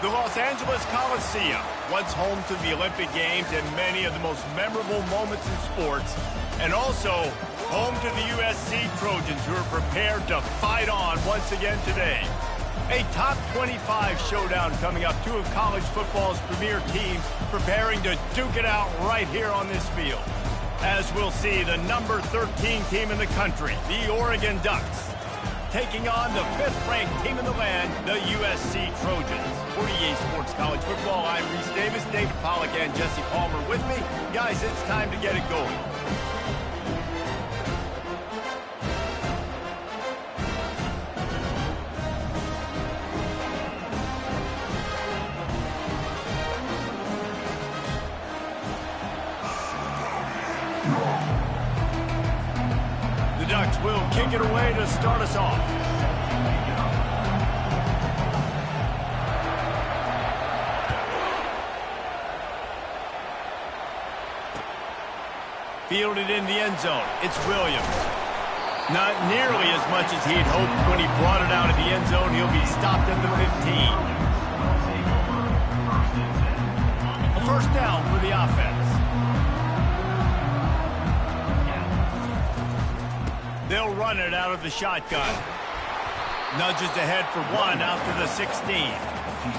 The Los Angeles Coliseum, once home to the Olympic Games and many of the most memorable moments in sports, and also home to the USC Trojans, who are prepared to fight on once again today. A top 25 showdown coming up. Two of college football's premier teams preparing to duke it out right here on this field. As we'll see, the number 13 team in the country, the Oregon Ducks, taking on the 5th-ranked team in the land, the USC Trojans. For EA Sports College Football, I'm Reese Davis, David Pollack, and Jesse Palmer with me. Guys, it's time to get it going. The Ducks will kick it away to start us off. Fielded in the end zone. It's Williams. Not nearly as much as he'd hoped when he brought it out of the end zone. He'll be stopped at the 15. A first down for the offense. They'll run it out of the shotgun. Nudges ahead for one out to the 16.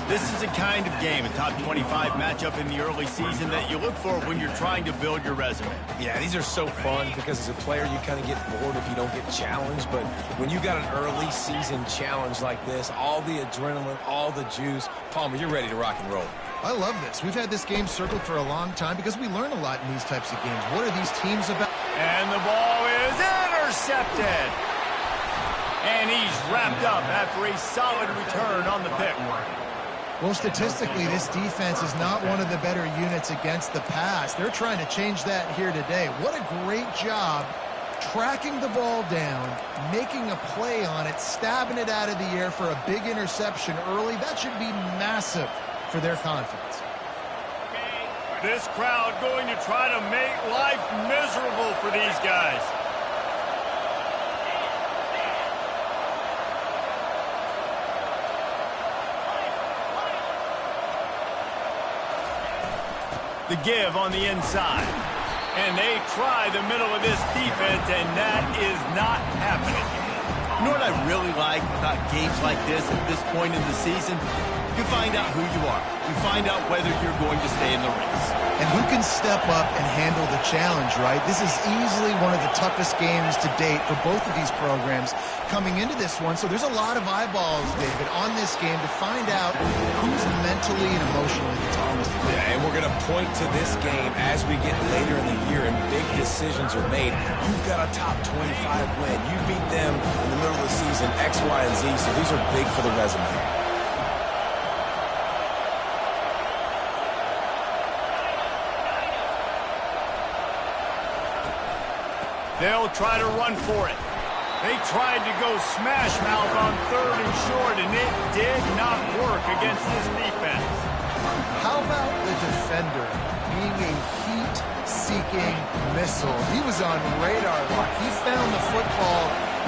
This is the kind of game, a top 25 matchup in the early season, that you look for when you're trying to build your resume. Yeah, these are so fun because as a player, you kind of get bored if you don't get challenged. But when you got an early season challenge like this, all the adrenaline, all the juice, Palmer, you're ready to rock and roll. I love this. We've had this game circled for a long time because we learn a lot in these types of games. What are these teams about? And the ball is intercepted. And he's wrapped up after a solid return on the pick. Well, statistically, this defense is not one of the better units against the pass. They're trying to change that here today. What a great job tracking the ball down, making a play on it, stabbing it out of the air for a big interception early. That should be massive for their confidence. This crowd going to try to make life miserable for these guys. The give on the inside. And they try the middle of this defense, and that is not happening. You know what I really like about games like this at this point in the season? You find out who you are. You find out whether you're going to stay in the race. And who can step up and handle the challenge, right? This is easily one of the toughest games to date for both of these programs coming into this one. So there's a lot of eyeballs, David, on this game to find out who's mentally and emotionally the toughest. Yeah, and we're going to point to this game as we get later in the year and big decisions are made. You've got a top 25 win. You beat them in the middle of the season, X, Y, and Z. So these are big for the resume. They'll try to run for it. They tried to go smash mouth on 3rd and short, and it did not work against this defense. How about the defender being a heat-seeking missile? He was on radar lock. He found the football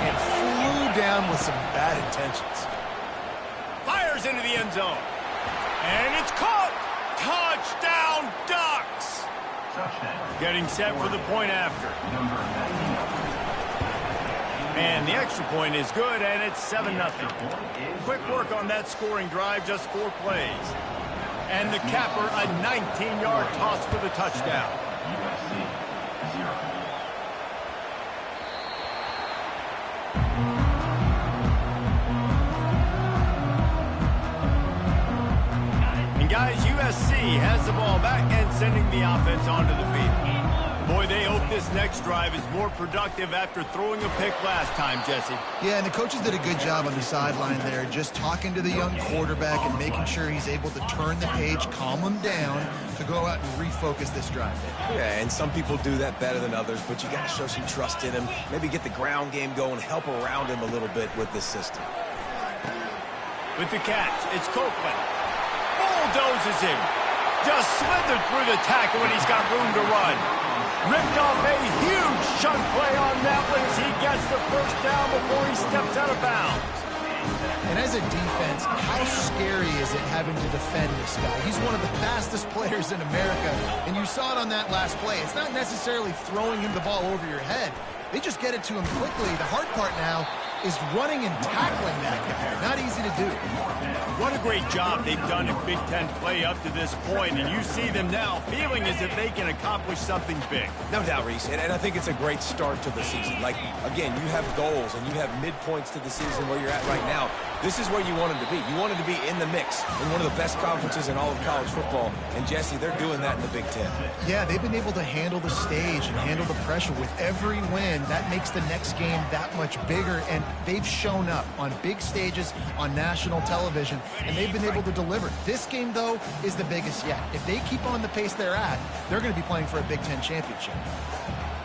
and flew down with some bad intentions. Fires into the end zone. And it's caught. Touchdown, Ducks. Getting set for the point after. And the extra point is good, and it's 7-0. Quick work on that scoring drive, just 4 plays. And the capper, a 19-yard toss for the touchdown. And guys, USC has the ball back and sending the offense onto the field. Boy, they hope this next drive is more productive after throwing a pick last time, Jesse. Yeah, and the coaches did a good job on the sideline there, just talking to the young quarterback and making sure he's able to turn the page, calm him down, to go out and refocus this drive. Yeah, and some people do that better than others, but you got to show some trust in him, maybe get the ground game going, help around him a little bit with this system. With the catch, it's Copeland. Bulldozes him. Just slithered through the tackle, and he's got room to run. Ripped off a huge chunk play on that one as he gets the first down before he steps out of bounds. And as a defense, how scary is it having to defend this guy? He's one of the fastest players in America, and you saw it on that last play. It's not necessarily throwing him the ball over your head. They just get it to him quickly. The hard part now is running and tackling that guy. Not easy to do. What a great job they've done in Big Ten play up to this point, and you see them now feeling as if they can accomplish something big. No doubt, Reese, and I think it's a great start to the season. Like, again, you have goals and you have midpoints to the season where you're at right now. This is where you wanted to be. You wanted to be in the mix in one of the best conferences in all of college football, and Jesse, they're doing that in the Big Ten. Yeah, they've been able to handle the stage and handle the pressure with every win. That makes the next game that much bigger, and they've shown up on big stages on national television, and they've been able to deliver. This game, though, is the biggest yet. If they keep on the pace they're at, they're going to be playing for a Big Ten championship.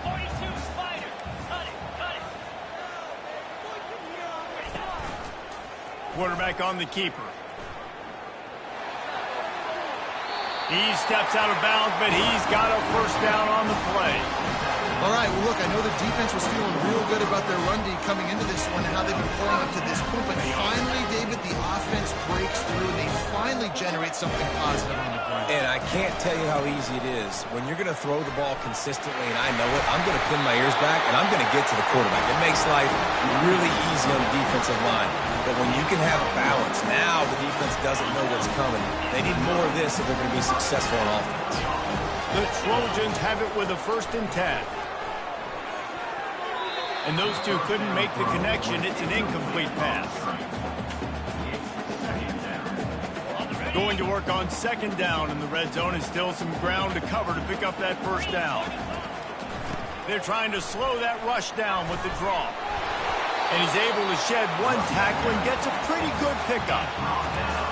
42 Spider. Cut it. Quarterback on the keeper. He steps out of bounds, but he's got a first down on the play. All right, well, look, I know the defense was feeling real good about their run D coming into this one and how they've been playing up to this point, but finally, David, the offense breaks through. They finally generate something positive on the ground. And I can't tell you how easy it is. When you're going to throw the ball consistently, and I know it, I'm going to pin my ears back, and I'm going to get to the quarterback. It makes life really easy on the defensive line. But when you can have balance, now the defense doesn't know what's coming. They need more of this if they're going to be successful on offense. The Trojans have it with a 1st and 10. And those two couldn't make the connection. It's an incomplete pass. Going to work on 2nd down in the red zone, and still some ground to cover to pick up that 1st down. They're trying to slow that rush down with the draw. And he's able to shed one tackle and gets a pretty good pickup.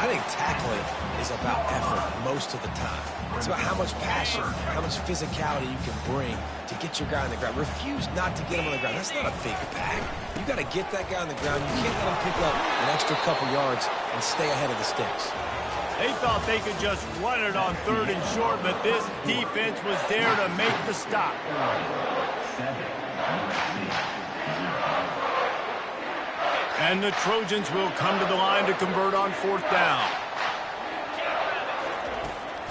I think tackling is about effort most of the time. It's about how much passion, how much physicality you can bring to get your guy on the ground. Refuse not to get him on the ground. That's not a big pack. You got to get that guy on the ground. You can't let him pick up an extra couple yards and stay ahead of the sticks. They thought they could just run it on 3rd and short, but this defense was there to make the stop. And the Trojans will come to the line to convert on 4th down.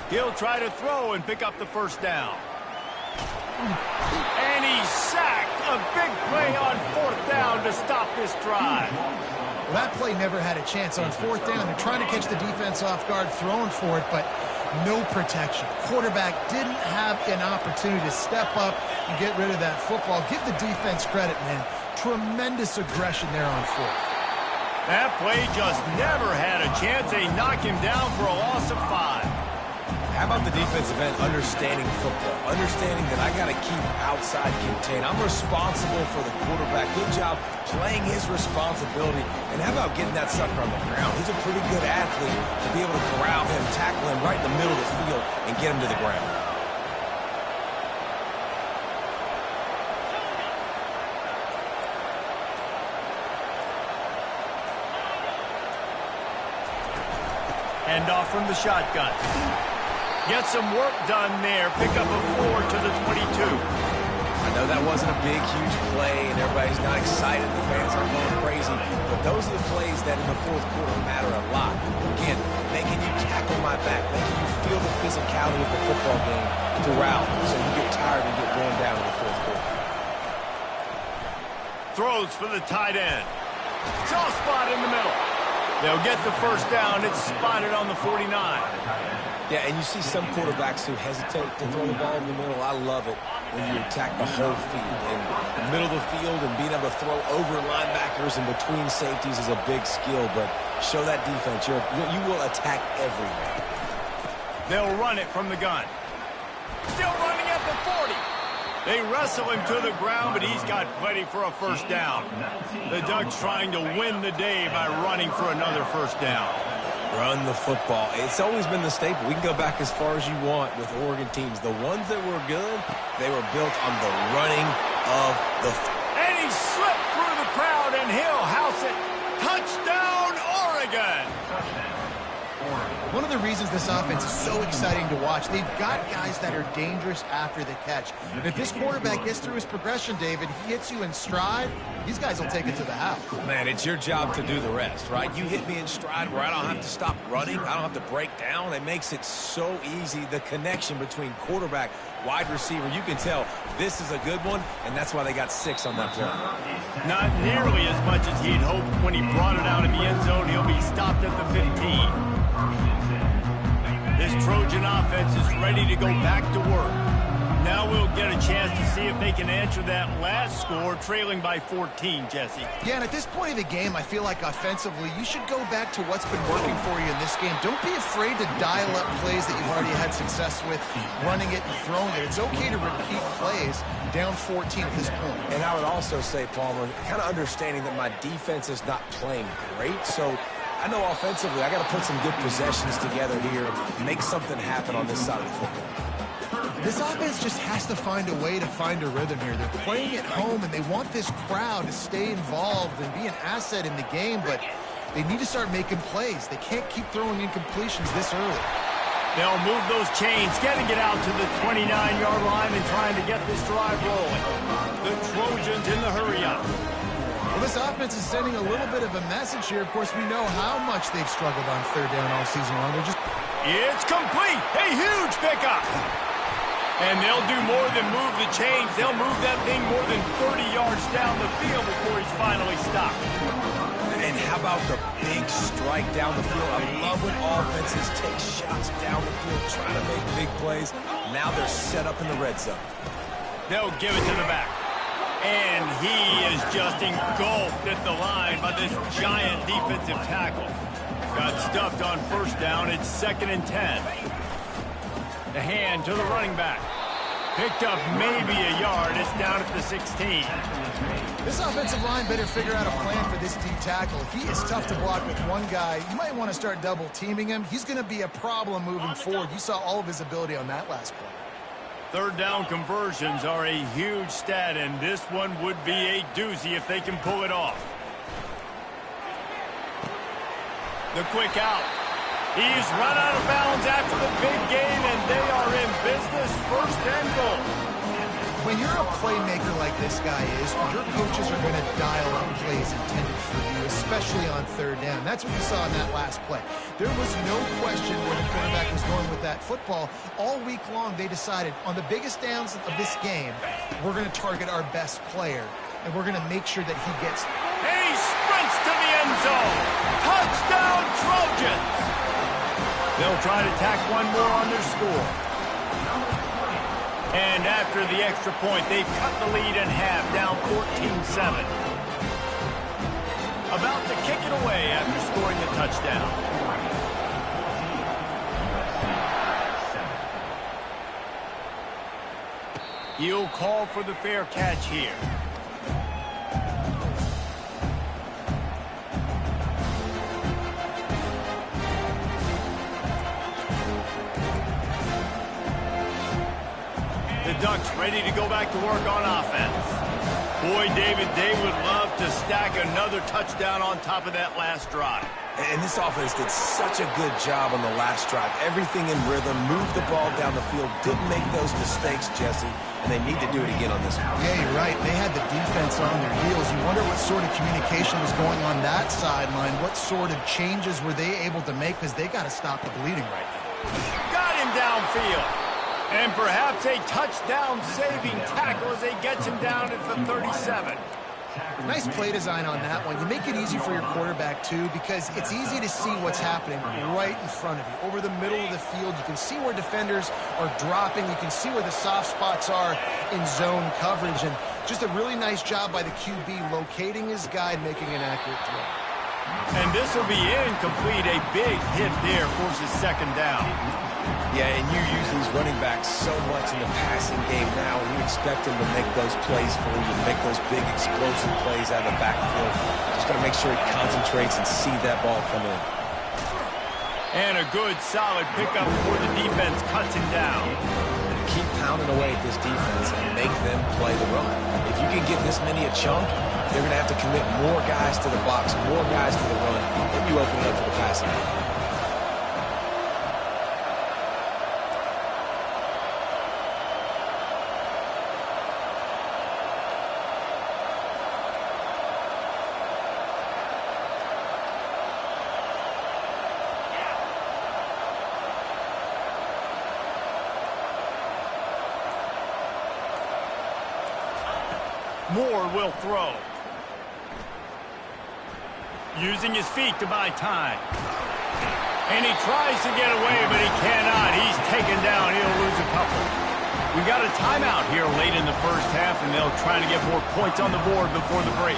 He'll try to throw and pick up the 1st down. And he's sacked. A big play on 4th down to stop this drive. Well, that play never had a chance on 4th down. They're trying to catch the defense off guard, throwing for it, but no protection. Quarterback didn't have an opportunity to step up and get rid of that football. Give the defense credit, man. Tremendous aggression there on 4th. That play just never had a chance. They knock him down for a loss of 5. How about the defensive end understanding football, understanding that I got to keep outside contained. I'm responsible for the quarterback. Good job playing his responsibility. And how about getting that sucker on the ground? He's a pretty good athlete to be able to corral him, tackle him right in the middle of the field, and get him to the ground. Hand off from the shotgun. Get some work done there. Pick up a 4 to the 22. I know that wasn't a big, huge play, and everybody's not excited. The fans aren't going crazy. But those are the plays that in the 4th quarter matter a lot. Again, making you tackle my back, making you feel the physicality of the football game throughout, so you get tired and get worn down in the 4th quarter. Throws for the tight end. Soft spot in the middle. They'll get the 1st down. It's spotted on the 49. Yeah, and you see some quarterbacks who hesitate to throw the ball in the middle. I love it when you attack the whole field. And the middle of the field and being able to throw over linebackers and between safeties is a big skill. But show that defense. You will attack everywhere. They'll run it from the gun. Still running at the 40. They wrestle him to the ground, but he's got plenty for a 1st down. The Ducks trying to win the day by running for another 1st down. Run the football. It's always been the staple. We can go back as far as you want with Oregon teams. The ones that were good, they were built on the running of the... And he slipped through the crowd, and he'll house it. Touchdown, Oregon! One of the reasons this offense is so exciting to watch, they've got guys that are dangerous after the catch. And if this quarterback gets through his progression, David, he hits you in stride, these guys will take it to the house. Man, it's your job to do the rest, right? You hit me in stride where I don't have to stop running. I don't have to break down. It makes it so easy. The connection between quarterback, wide receiver, you can tell this is a good one, and that's why they got 6 on that play. Not nearly as much as he'd hoped when he brought it out in the end zone. He'll be stopped at the 15. This Trojan offense is ready to go back to work. Now we'll get a chance to see if they can answer that last score, trailing by 14, Jesse. Yeah, and at this point of the game, I feel like offensively, you should go back to what's been working for you in this game. Don't be afraid to dial up plays that you've already had success with, running it and throwing it. It's okay to repeat plays down 14 at this point. And I would also say, Palmer, kind of understanding that my defense is not playing great, so I know offensively I got to put some good possessions together here, make something happen on this side of the football. This offense just has to find a way to find a rhythm here. They're playing at home, and they want this crowd to stay involved and be an asset in the game, but they need to start making plays. They can't keep throwing incompletions this early. They'll move those chains, getting it out to the 29-yard line and trying to get this drive rolling. The Trojans in the hurry-up. Well, this offense is sending a little bit of a message here. Of course, we know how much they've struggled on third down all season long. It's complete. A huge pickup. And they'll do more than move the chains. They'll move that thing more than 30 yards down the field before he's finally stopped. And how about the big strike down the field? I love when offenses take shots down the field, trying to make big plays. Now they're set up in the red zone. They'll give it to the back. And he is just engulfed at the line by this giant defensive tackle. Got stuffed on first down. It's 2nd and 10. The hand to the running back. Picked up maybe a yard. It's down at the 16. This offensive line better figure out a plan for this D tackle. He is tough to block with one guy. You might want to start double teaming him. He's going to be a problem moving forward. You saw all of his ability on that last play. Third down conversions are a huge stat, and this one would be a doozy if they can pull it off. The quick out. He's run out of bounds after the big game, and they are in business. 1st and goal. When you're a playmaker like this guy is, your coaches are going to dial up plays intended for you, especially on third down. That's what you saw in that last play. There was no question where the quarterback was going with that football. All week long, they decided on the biggest downs of this game, we're going to target our best player, and we're going to make sure that he gets. And he sprints to the end zone. Touchdown, Trojans! They'll try to tack one more on their score. And after the extra point, they've cut the lead in half, down 14-7. About to kick it away after scoring the touchdown. He'll call for the fair catch here. The Ducks ready to go back to work on offense. Boy, David, they would love to stack another touchdown on top of that last drive. And this offense did such a good job on the last drive. Everything in rhythm, moved the ball down the field, didn't make those mistakes, Jesse, and they need to do it again on this one. Yeah, you're right. They had the defense on their heels. You wonder what sort of communication was going on that sideline. What sort of changes were they able to make, because they got to stop the bleeding right now. Got him downfield. And perhaps a touchdown-saving tackle as they gets him down at the 37. Nice play design on that one. You make it easy for your quarterback, too, because it's easy to see what's happening right in front of you. Over the middle of the field, you can see where defenders are dropping. You can see where the soft spots are in zone coverage. And just a really nice job by the QB locating his guy and making an accurate throw. And this will be incomplete. A big hit there forces 2nd down. Yeah, and you use these running backs so much in the passing game now, and you expect them to make those plays for you, make those big explosive plays out of the backfield. Just got to make sure he concentrates and see that ball come in. And a good, solid pickup before the defense cuts him down. Keep pounding away at this defense and make them play the run. If you can get this many a chunk, they're going to have to commit more guys to the box, more guys to the run, then you open it up for the passing game. Moore will throw. Using his feet to buy time. And he tries to get away, but he cannot. He's taken down. He'll lose a couple. We got a timeout here late in the first half, and they'll try to get more points on the board before the break.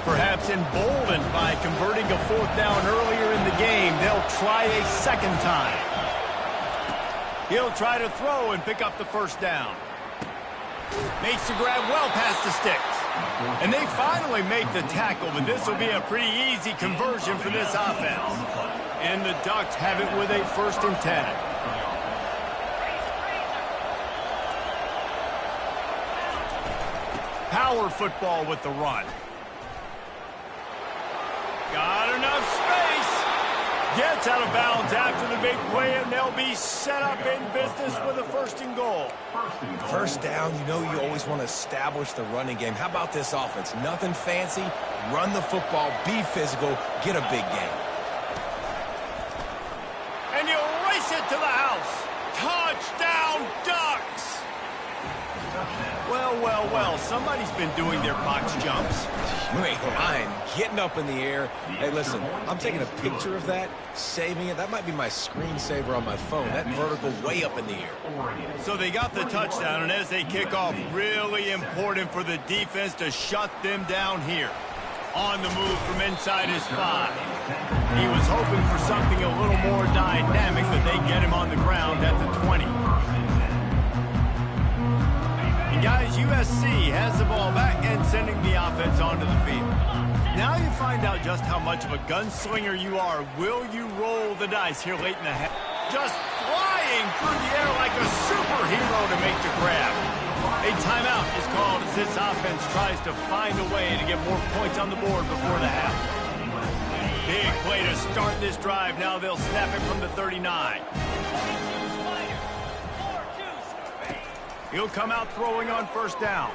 Perhaps emboldened by converting a fourth down earlier in the game, they'll try a second time. He'll try to throw and pick up the first down. Makes the grab well past the sticks. And they finally make the tackle, but this will be a pretty easy conversion for this offense. And the Ducks have it with a 1st and 10. Power football with the run. Got enough space. Gets out of bounds after the big play, and they'll be set up in business with a 1st and goal. First down, you know you always want to establish the running game. How about this offense? Nothing fancy. Run the football, be physical, get a big gain. And you'll race it to the house. Touchdown, Ducks! Well, well, well, somebody's been doing their box jumps. You ain't lying. Getting up in the air. Hey, listen, I'm taking a picture of that, saving it. That might be my screensaver on my phone. That vertical way up in the air. So they got the touchdown, and as they kick off, really important for the defense to shut them down here. On the move from inside his 5. He was hoping for something a little more dynamic, but they get him on the ground at the 20. Guys, USC has the ball back and sending the offense onto the field. Now you find out just how much of a gunslinger you are. Will you roll the dice here late in the half? Just flying through the air like a superhero to make the grab. A timeout is called as this offense tries to find a way to get more points on the board before the half. Big play to start this drive. Now they'll snap it from the 39. He'll come out throwing on 1st down.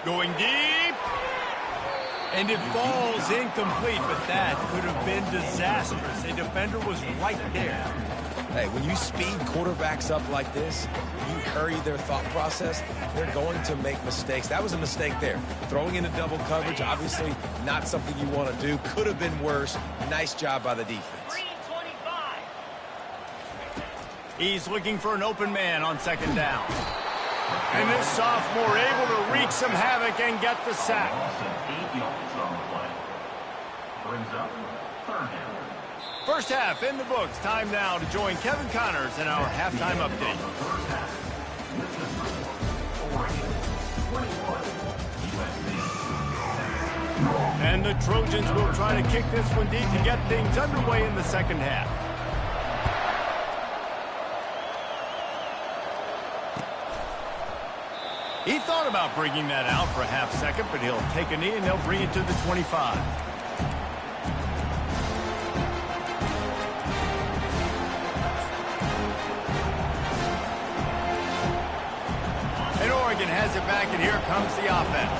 Going deep. And it falls incomplete, but that could have been disastrous. A defender was right there. Hey, when you speed quarterbacks up like this, you hurry their thought process, they're going to make mistakes. That was a mistake there. Throwing into double coverage, obviously not something you want to do. Could have been worse. Nice job by the defense. He's looking for an open man on 2nd down. And this sophomore able to wreak some havoc and get the sack. First half in the books. Time now to join Kevin Connors in our halftime update. And the Trojans will try to kick this one deep to get things underway in the 2nd half. He thought about bringing that out for a half second, but he'll take a knee and they'll bring it to the 25. And Oregon has it back, and here comes the offense.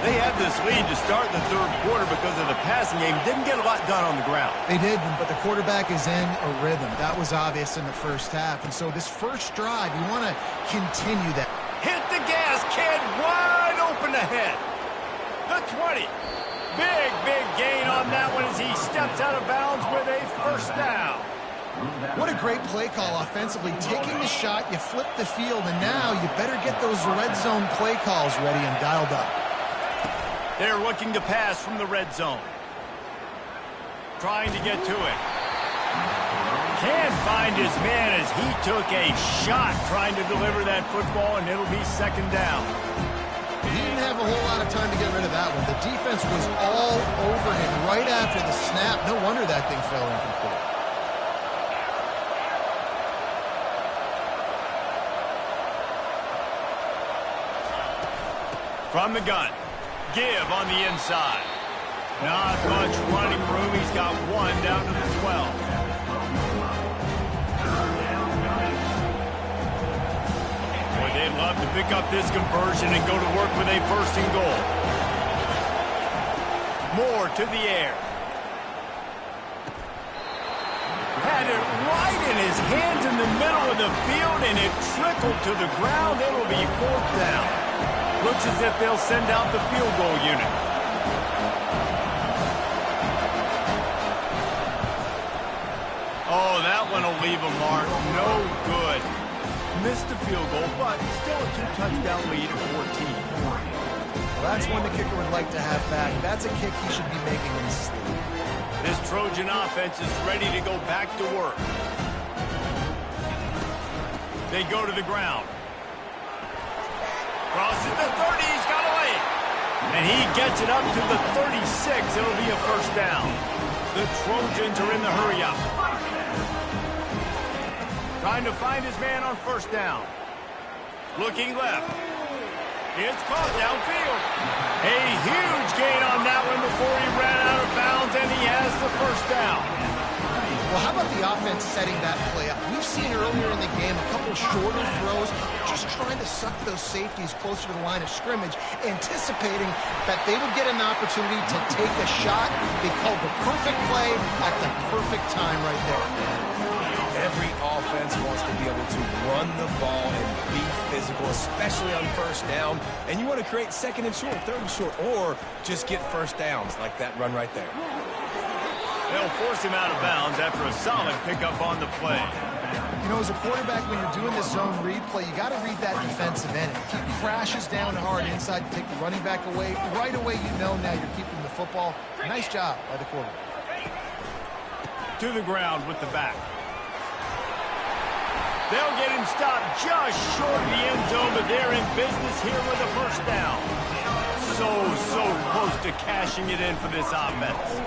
They had this lead to start the 3rd quarter because of the passing game. Didn't get a lot done on the ground. They did, but the quarterback is in a rhythm. That was obvious in the first half. And so this first drive, you want to continue that. Hit the gas, kid. Wide open ahead. The 20. Big gain on that one as he steps out of bounds with a 1st down. What a great play call offensively. Taking the shot, you flip the field, and now you better get those red zone play calls ready and dialed up. They're looking to pass from the red zone. Trying to get to it. Can't find his man as he took a shot trying to deliver that football, and it'll be 2nd down. He didn't have a whole lot of time to get rid of that one. The defense was all over him right after the snap. No wonder that thing fell incomplete. From the gun. Give on the inside. Not much running room. He's got one down to the 12. Boy, they'd love to pick up this conversion and go to work with a 1st and goal. Moore to the air. his hands in the middle of the field, and it trickled to the ground. It'll be 4th down. Looks as if they'll send out the field goal unit. Oh, that one will leave a mark. No good. Missed the field goal, but still a 2-touchdown lead at 14. Well, that's one the kicker would like to have back. That's a kick he should be making in his sleep. This Trojan offense is ready to go back to work. They go to the ground. Crosses the 30. He's got away. And he gets it up to the 36. It'll be a 1st down. The Trojans are in the hurry-up. Trying to find his man on 1st down. Looking left. It's caught downfield. A huge gain on that one before he ran out of bounds, and he has the 1st down. Well, how about the offense setting that play up? We've seen earlier in the game a couple shorter throws, just trying to suck those safeties closer to the line of scrimmage, anticipating that they would get an opportunity to take a shot. They called the perfect play at the perfect time right there. Every offense wants to be able to run the ball and be physical, especially on 1st down. And you want to create 2nd and short, 3rd and short, or just get 1st downs like that run right there. They'll force him out of bounds after a solid pickup on the play. You know, as a quarterback, when you're doing this zone read play, you got to read that defensive end. If he crashes down hard inside to take the running back away, right away you know now you're keeping the football. Nice job by the quarterback. To the ground with the back. They'll get him stopped just short of the end zone, but they're in business here with a 1st down. So close to cashing it in for this offense.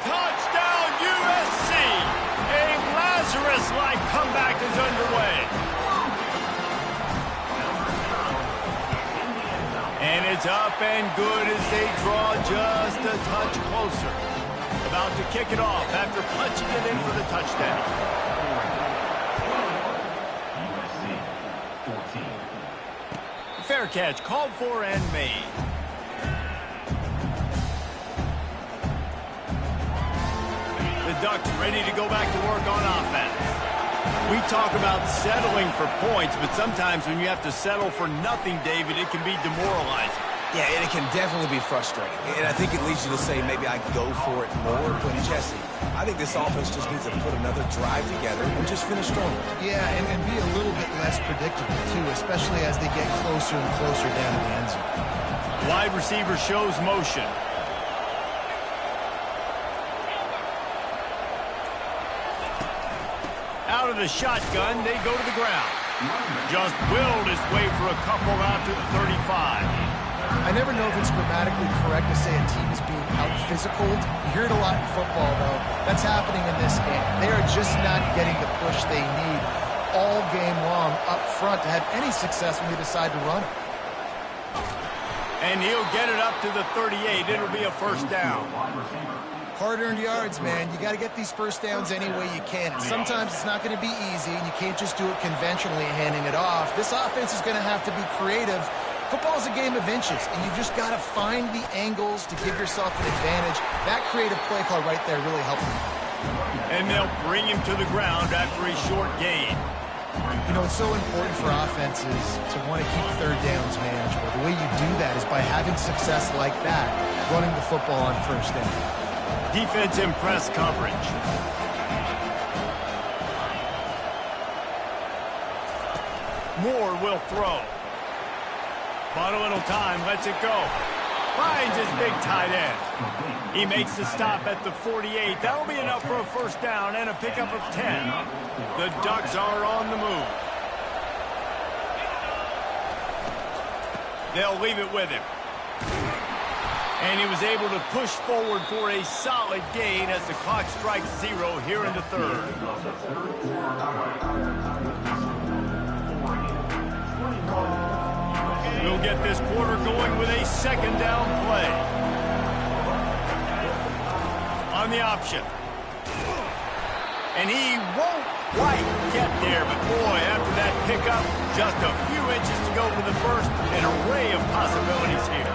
Touchdown, USC! A Lazarus-like comeback is underway. And it's up and good as they draw just a touch closer. About to kick it off after punching it in for the touchdown. Fair catch, called for and made. The Ducks ready to go back to work on offense. We talk about settling for points, but sometimes when you have to settle for nothing, David, it can be demoralizing. Yeah, and it can definitely be frustrating. And I think it leads you to say maybe I go for it more. But, Jesse, I think this offense just needs to put another drive together and just finish strong. Yeah, and be a little bit less predictable, too, especially as they get closer and closer down to the end zone. Wide receiver shows motion. Out of the shotgun, they go to the ground. Just willed his way for a couple out to the 35. I never know if it's grammatically correct to say a team is being out-physicaled. You hear it a lot in football, though. That's happening in this game. They are just not getting the push they need all game long up front to have any success when they decide to run it. And he'll get it up to the 38. It'll be a 1st down. Hard-earned yards, man. You got to get these 1st downs any way you can. And sometimes it's not going to be easy, and you can't just do it conventionally handing it off. This offense is going to have to be creative. Football is a game of inches, and you've just got to find the angles to give yourself an advantage. That creative play call right there really helped them. And they'll bring him to the ground after a short gain. You know, it's so important for offenses to want to keep 3rd downs manageable. The way you do that is by having success like that, running the football on 1st down. Defense in press coverage. Moore will throw. Bought a little time, lets it go. Finds his big tight end. He makes the stop at the 48. That'll be enough for a 1st down and a pickup of 10. The Ducks are on the move. They'll leave it with him. And he was able to push forward for a solid gain as the clock strikes 0 here in the 3rd. We'll get this quarter going with a 2nd down play. On the option. And he won't quite get there, but boy, after that pickup, just a few inches to go for the 1st, an array of possibilities here.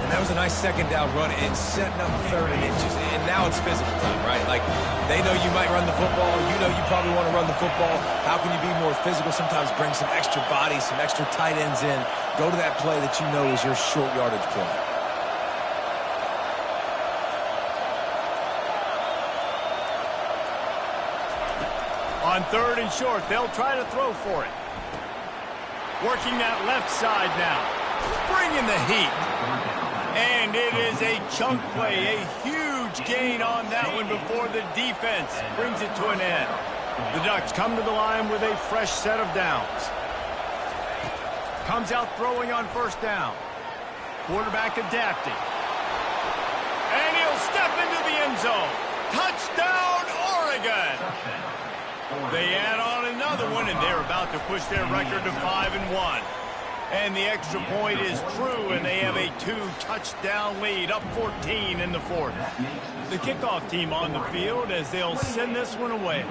And That was a nice second down run and setting up 3rd and inches. And now it's physical time, right? Like, they know you might run the football. You know you probably want to run the football. How can you be more physical? Sometimes bring some extra bodies, some extra tight ends in. Go to that play that you know is your short yardage play. On 3rd and short, they'll try to throw for it. Working that left side now. Bringing the heat. And it is a chunk play, a huge gain on that one before the defense brings it to an end. The Ducks come to the line with a fresh set of downs. Comes out throwing on 1st down. Quarterback adapting. And he'll step into the end zone. Touchdown, Oregon! They add on another one, and they're about to push their record to 5-1. And the extra point is true, and they have a 2-touchdown lead, up 14 in the 4th. The kickoff team on the field as they'll send this one away.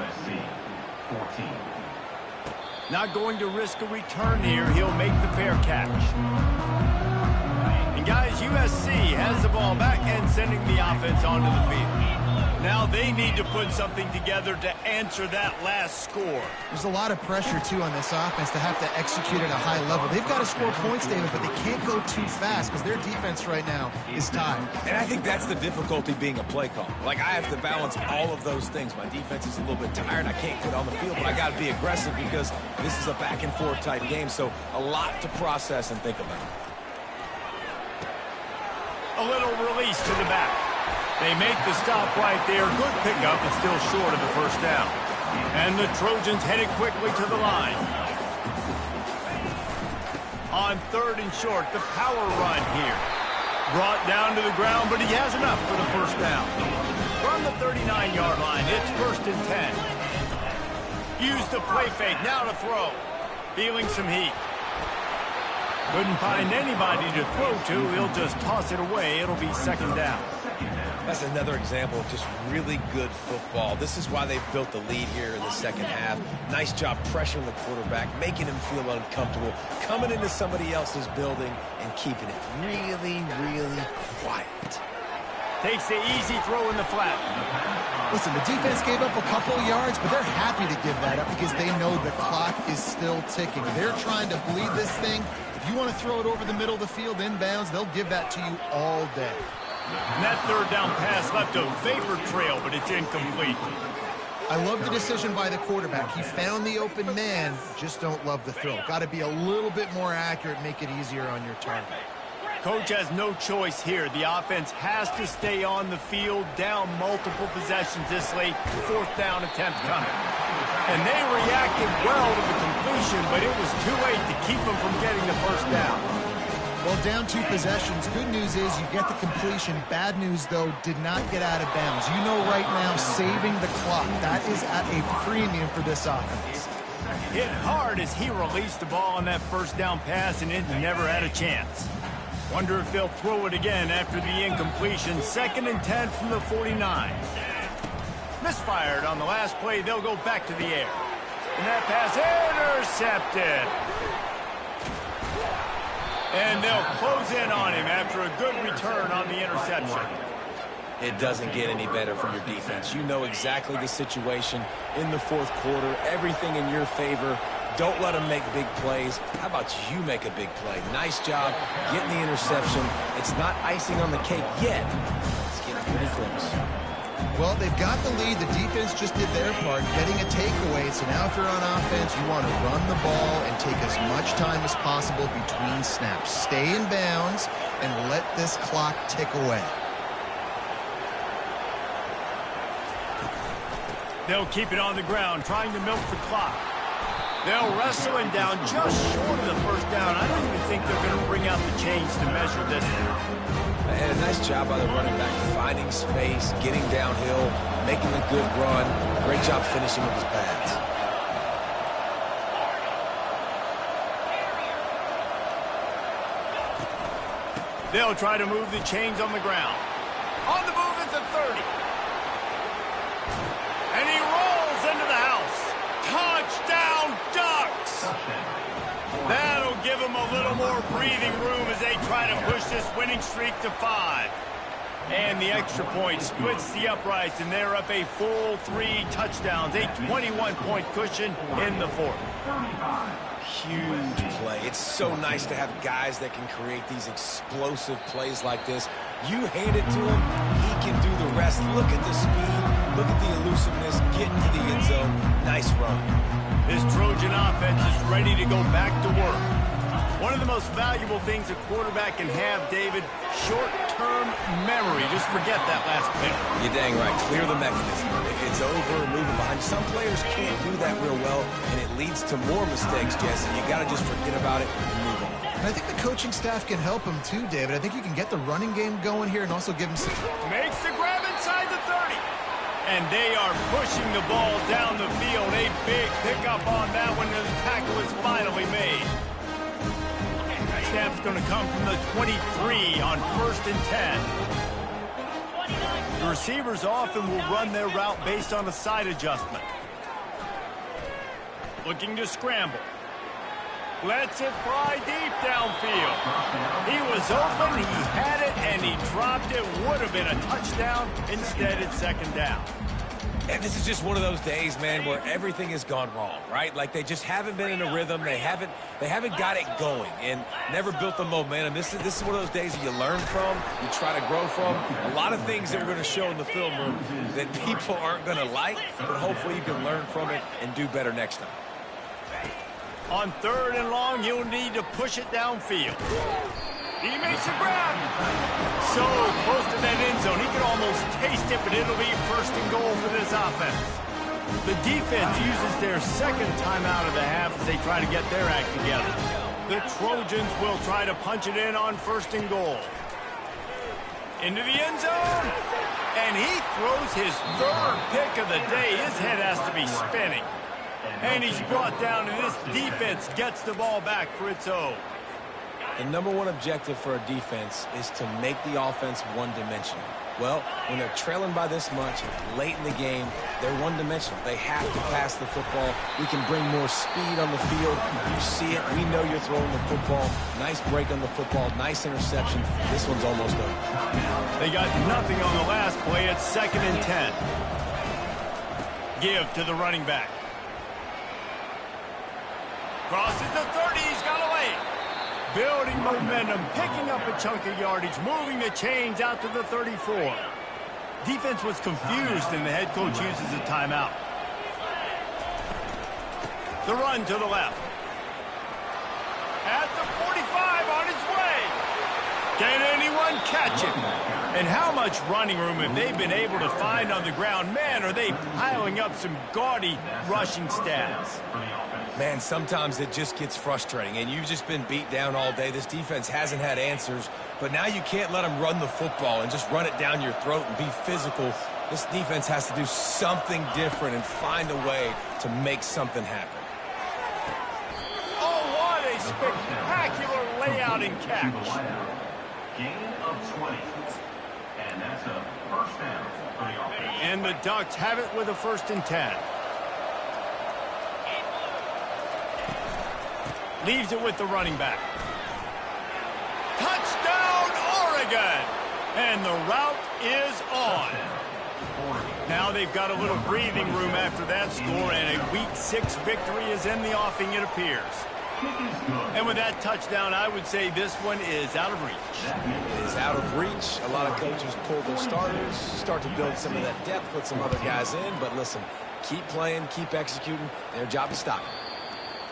Not going to risk a return here. He'll make the fair catch. And guys, USC has the ball back and sending the offense onto the field. Now they need to put something together to answer that last score. There's a lot of pressure, too, on this offense to have to execute at a high level. They've got to score points, David, but they can't go too fast because their defense right now is tied. And I think that's the difficulty being a play caller. Like, I have to balance all of those things. My defense is a little bit tired. I can't get on the field, but I got to be aggressive because this is a back-and-forth type game, so a lot to process and think about. A little release to the back. They make the stop right there. Good pickup, but still short of the 1st down. And the Trojans headed quickly to the line. On 3rd and short, the power run here. Brought down to the ground, but he has enough for the 1st down. From the 39-yard line, it's 1st and 10. Use the play fake, now to throw. Feeling some heat. Couldn't find anybody to throw to. He'll just toss it away. It'll be 2nd down. That's another example of just really good football. This is why they've built the lead here in the 2nd half. Nice job pressuring the quarterback, making him feel uncomfortable, coming into somebody else's building and keeping it really, really quiet. Takes the easy throw in the flat. Listen, the defense gave up a couple of yards, but they're happy to give that up because they know the clock is still ticking. They're trying to bleed this thing. If you want to throw it over the middle of the field inbounds, they'll give that to you all day. And that 3rd down pass left a vapor trail, but it's incomplete. I love the decision by the quarterback. He found the open man, just don't love the throw. Got to be a little bit more accurate, make it easier on your target. Coach has no choice here. The offense has to stay on the field, down multiple possessions this late. 4th down attempt coming. And they reacted well to the completion, but it was too late to keep them from getting the 1st down. Well, down 2 possessions. Good news is you get the completion. Bad news, though, did not get out of bounds. You know right now, saving the clock, that is at a premium for this offense. Hit hard as he released the ball on that 1st down pass, and it never had a chance. Wonder if they'll throw it again after the incompletion. 2nd and 10 from the 49. Misfired on the last play. They'll go back to the air. And that pass intercepted. And they'll close in on him after a good return on the interception. It doesn't get any better from your defense. You know exactly the situation in the 4th quarter. Everything in your favor. Don't let them make big plays. How about you make a big play? Nice job getting the interception. It's not icing on the cake yet. It's getting pretty close. Well, they've got the lead. The defense just did their part, getting a takeaway. So now if you're on offense, you want to run the ball and take as much time as possible between snaps. Stay in bounds and let this clock tick away. They'll keep it on the ground, trying to milk the clock. They'll wrestle him down just short of the 1st down. I don't even think they're going to bring out the chains to measure this. They had a nice job by the running back, finding space, getting downhill, making a good run. Great job finishing with his pads. They'll try to move the chains on the ground. On the move at the 30. And he rolls into the house. Touchdown, Ducks! That'll give them a little more breathing room as they try to push this winning streak to 5. And the extra point splits the uprights, and they're up a full 3 touchdowns, a 21-point cushion in the 4th. Huge play. It's so nice to have guys that can create these explosive plays like this. You hand it to him, he can do the rest. Look at the speed, look at the elusiveness, get into the end zone. Nice run. This Trojan offense is ready to go back to work. One of the most valuable things a quarterback can have, David, short-term memory. Just forget that last pick. You're dang right. Clear the mechanism. It's over, moving behind. Some players can't do that real well, and it leads to more mistakes, Jesse. You got to just forget about it and move on. And I think the coaching staff can help him too, David. I think you can get the running game going here and also give him some... Makes the grab inside the 30. And they are pushing the ball down the field. A big pickup on that one, and the tackle is finally made. Snap's going to come from the 23 on 1st and 10. The receivers often will run their route based on a side adjustment. Looking to scramble. Lets it fly deep downfield. He was open, he had it, and he dropped it. Would have been a touchdown. Instead, it's 2nd down. And this is just one of those days, man, where everything has gone wrong, right? Like they just haven't been in a rhythm. They haven't got it going and never built the momentum. This is one of those days that you learn from, you try to grow from. A lot of things that we're going to show in the film room that people aren't going to like, but hopefully you can learn from it and do better next time. On 3rd and long, you'll need to push it downfield. He makes a grab. So close to that end zone. He can almost taste it, but it'll be 1st and goal for this offense. The defense uses their 2nd timeout of the half as they try to get their act together. The Trojans will try to punch it in on 1st and goal. Into the end zone. And he throws his 3rd pick of the day. His head has to be spinning. And he's brought down, and this defense gets the ball back for its own. The #1 objective for a defense is to make the offense one-dimensional. Well, when they're trailing by this much, late in the game, they're one-dimensional. They have to pass the football. We can bring more speed on the field. You see it. We know you're throwing the football. Nice break on the football. Nice interception. This one's almost over. They got nothing on the last play. It's 2nd and 10. Give to the running back. Crosses the 30. He's got away. Building momentum, picking up a chunk of yardage, moving the chains out to the 34. Defense was confused, and the head coach uses a timeout. The run to the left. At the 45, on his way. Can anyone catch him? And how much running room have they been able to find on the ground? Man, are they piling up some gaudy rushing stats. Man, sometimes it just gets frustrating, and you've just been beat down all day. This defense hasn't had answers, but now you can't let them run the football and just run it down your throat and be physical. This defense has to do something different and find a way to make something happen. Oh, what a spectacular layout and catch. Gain of 20. And that's a 1st down for the offense. And the Ducks have it with a 1st and 10. Leaves it with the running back. Touchdown, Oregon! And the route is on. Now they've got a little breathing room after that score, and a Week 6 victory is in the offing, it appears. And with that touchdown, I would say this one is out of reach. It is out of reach. A lot of coaches pull their starters, start to build some of that depth, put some other guys in. But listen, keep playing, keep executing. Their job is stop.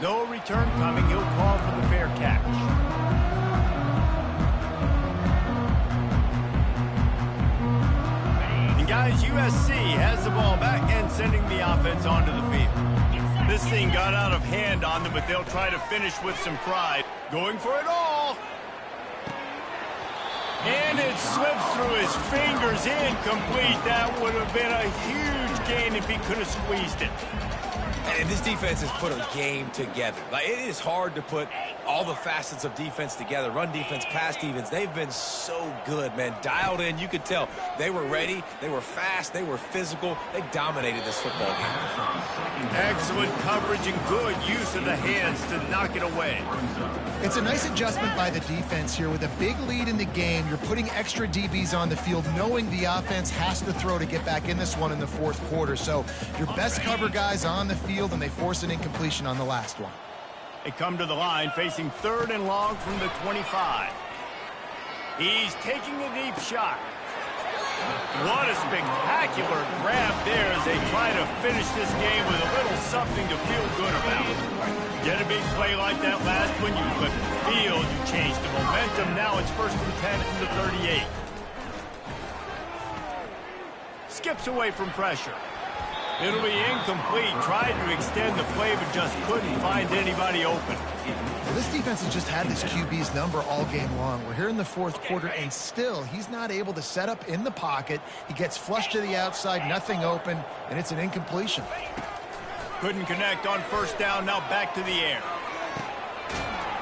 No return coming. He'll call for the fair catch. And guys, USC has the ball back and sending the offense onto the field. This thing got out of hand on them, but they'll try to finish with some pride. Going for it all. And it slips through his fingers, incomplete. That would have been a huge gain if he could have squeezed it. And this defense has put a game together. Like, it is hard to put all the facets of defense together. Run defense, pass defense. They've been so good, man. Dialed in. You could tell they were ready. They were fast. They were physical. They dominated this football game. Excellent coverage and good use of the hands to knock it away. It's a nice adjustment by the defense here. With a big lead in the game, you're putting extra DBs on the field, knowing the offense has to throw to get back in this one in the fourth quarter. So your best cover guys on the field, and they force an incompletion on the last one. They come to the line facing 3rd and long from the 25. He's taking a deep shot. What a spectacular grab there as they try to finish this game with a little something to feel good about. Get a big play like that last one, you flip the field, you change the momentum. Now it's 1st and 10 from the 38. Skips away from pressure. It'll be incomplete. Tried to extend the play, but just couldn't find anybody open. Well, this defense has just had this QB's number all game long. We're here in the fourth quarter, and still he's not able to set up in the pocket. He gets flushed to the outside, nothing open, and it's an incompletion. Couldn't connect on 1st down. Now back to the air.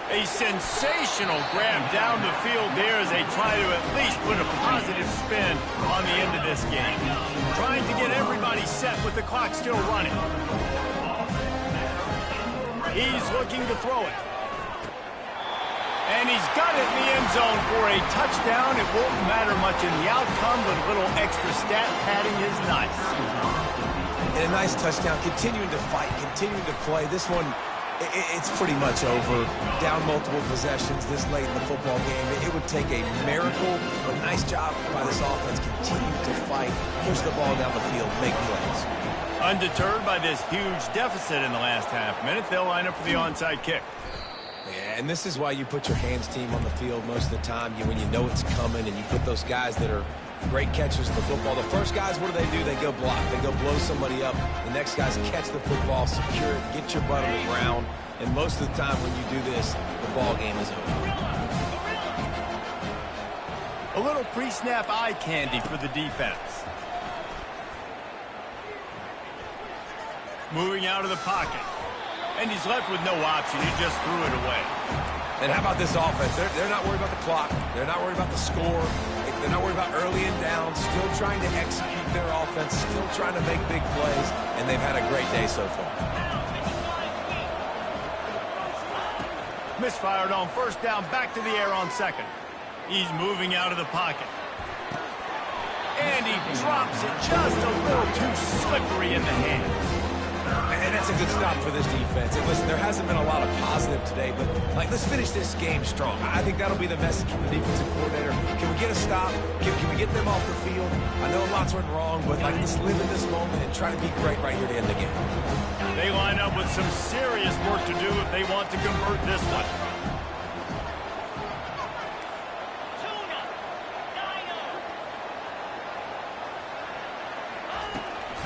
A sensational grab down the field there as they try to at least put a positive spin on the end of this game. Trying to get everybody set with the clock still running. He's looking to throw it. And he's got it in the end zone for a touchdown. It won't matter much in the outcome, but a little extra stat padding is nice. And a nice touchdown. Continuing to fight, continuing to play. This one, it's pretty much over. Down multiple possessions this late in the football game. It would take a miracle, but nice job by this offense. Continue to fight, push the ball down the field, make plays. Undeterred by this huge deficit in the last half minute, they'll line up for the onside kick. Yeah, and this is why you put your hands team on the field most of the time. When you know it's coming, and you put those guys that are great catchers of the football. The first guys, what do? They go block. They go blow somebody up. The next guys catch the football, secure it, get your butt on the ground. And most of the time when you do this, the ball game is over. A little pre-snap eye candy for the defense. Moving out of the pocket. And he's left with no option. He just threw it away. And how about this offense? They're not worried about the clock. They're not worried about the score. They're not worried about early and down. Still trying to execute their offense. Still trying to make big plays. And they've had a great day so far. Misfired on 1st down. Back to the air on 2nd. He's moving out of the pocket. And he drops it just a little too slippery in the hands. And that's a good stop for this defense. And listen, there hasn't been a lot of positive today, but let's finish this game strong. I think that'll be the message from the defensive coordinator. Can we get a stop? Can we get them off the field? I know lots went wrong, but let's live in this moment and try to be great right here to end the game. They line up with some serious work to do if they want to convert this one.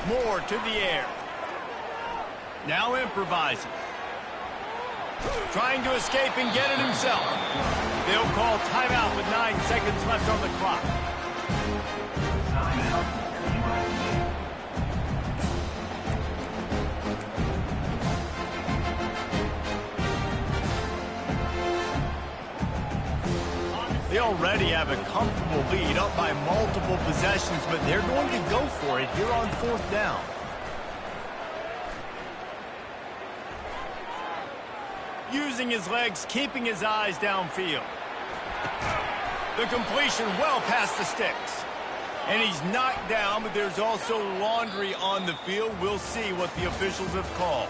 Moore to the air. Now improvising. Trying to escape and get it himself. They'll call timeout with 9 seconds left on the clock. They already have a comfortable lead, up by multiple possessions, but they're going to go for it here on 4th down. Using his legs, keeping his eyes downfield. The completion well past the sticks. And he's knocked down, but there's also laundry on the field. We'll see what the officials have called.